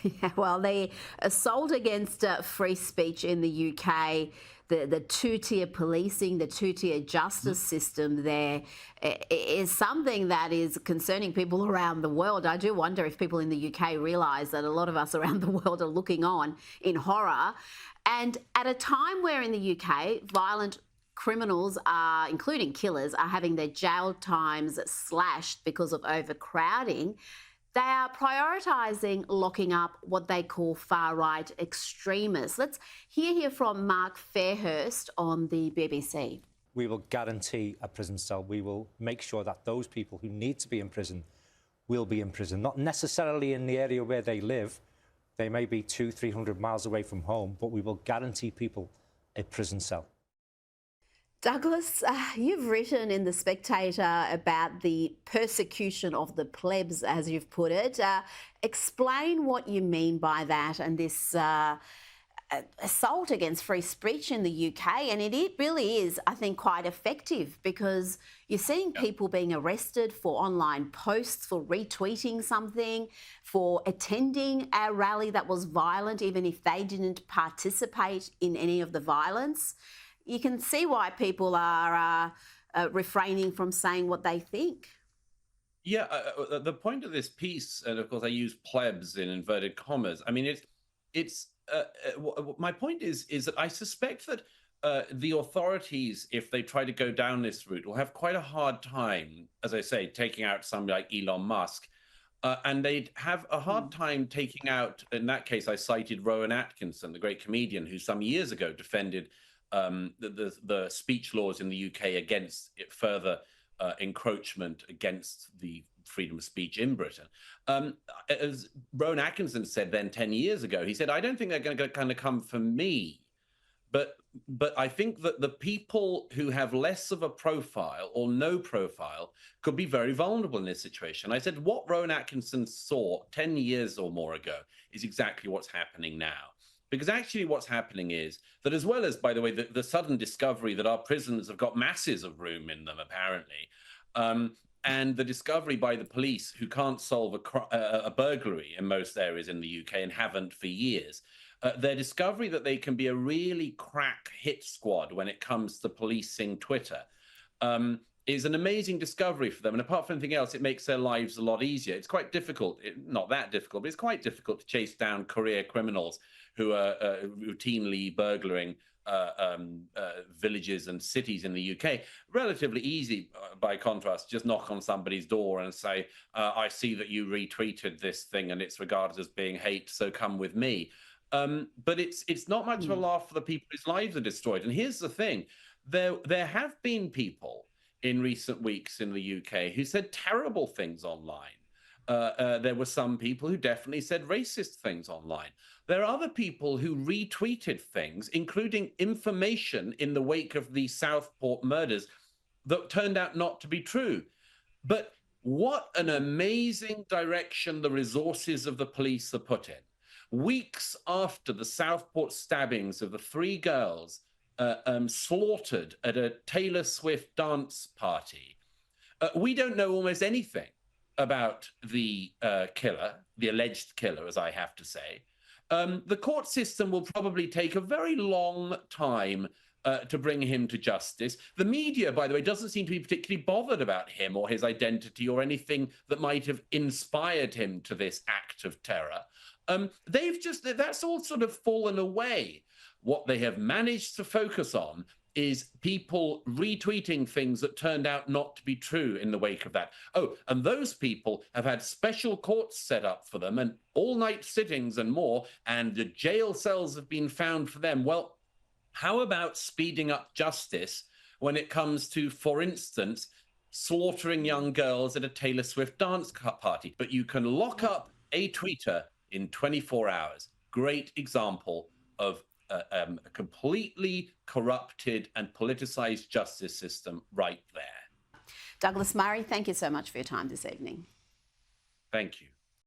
Yeah, well, the assault against free speech in the UK, the two-tier policing, the two-tier justice system there is something that is concerning people around the world. I do wonder if people in the UK realise that a lot of us around the world are looking on in horror. And at a time where in the UK, violent criminals are, including killers, are having their jail times slashed because of overcrowding, they are prioritising locking up what they call far-right extremists. Let's hear here from Mark Fairhurst on the BBC. We will guarantee a prison cell. We will make sure that those people who need to be in prison will be in prison, not necessarily in the area where they live. They may be 200-300 miles away from home, but we will guarantee people a prison cell. Douglas, you've written in The Spectator about the persecution of the plebs, as you've put it. Explain what you mean by that and this assault against free speech in the UK. And it really is, I think, quite effective because you're seeing people being arrested for online posts, for retweeting something, for attending a rally that was violent, even if they didn't participate in any of the violence. You can see why people are refraining from saying what they think. Yeah, the point of this piece, and of course I use plebs in inverted commas. I mean, my point is that I suspect that the authorities, if they try to go down this route, will have quite a hard time, as I say, taking out somebody like Elon Musk. And they'd have a hard time taking out, in that case, I cited Rowan Atkinson, the great comedian who some years ago defended the speech laws in the UK against further encroachment against the freedom of speech in Britain. As Rowan Atkinson said then 10 years ago, he said, I don't think they're going to kind of come for me. But I think that the people who have less of a profile or no profile could be very vulnerable in this situation. I said, what Rowan Atkinson saw 10 years or more ago is exactly what's happening now. Because actually what's happening is that, as well as, by the way, the sudden discovery that our prisons have got masses of room in them, apparently, and the discovery by the police who can't solve a burglary in most areas in the UK and haven't for years, their discovery that they can be a really crack hit squad when it comes to policing Twitter is an amazing discovery for them. And apart from anything else, it makes their lives a lot easier. It's quite difficult, not that difficult, but it's quite difficult to chase down career criminals who are routinely burglaring villages and cities in the UK. Relatively easy, by contrast, just knock on somebody's door and say, I see that you retweeted this thing and it's regarded as being hate, so come with me. But it's not much of a laugh for the people whose lives are destroyed. And here's the thing, there have been people in recent weeks in the UK who said terrible things online. There were some people who definitely said racist things online. There are other people who retweeted things, including information in the wake of the Southport murders that turned out not to be true. But what an amazing direction the resources of the police are put in. Weeks after the Southport stabbings of the 3 girls slaughtered at a Taylor Swift dance party, we don't know almost anything about the killer, the alleged killer, as I have to say. The court system will probably take a very long time to bring him to justice. The media, by the way, doesn't seem to be particularly bothered about him or his identity or anything that might have inspired him to this act of terror. That's all sort of fallen away. What they have managed to focus on is people retweeting things that turned out not to be true in the wake of that. Oh, and those people have had special courts set up for them and all-night sittings and more, and the jail cells have been found for them. Well, how about speeding up justice when it comes to, for instance, slaughtering young girls at a Taylor Swift dance party? But you can lock up a tweeter in 24 hours. Great example of a completely corrupted and politicized justice system right there. Douglas Murray, thank you so much for your time this evening. Thank you.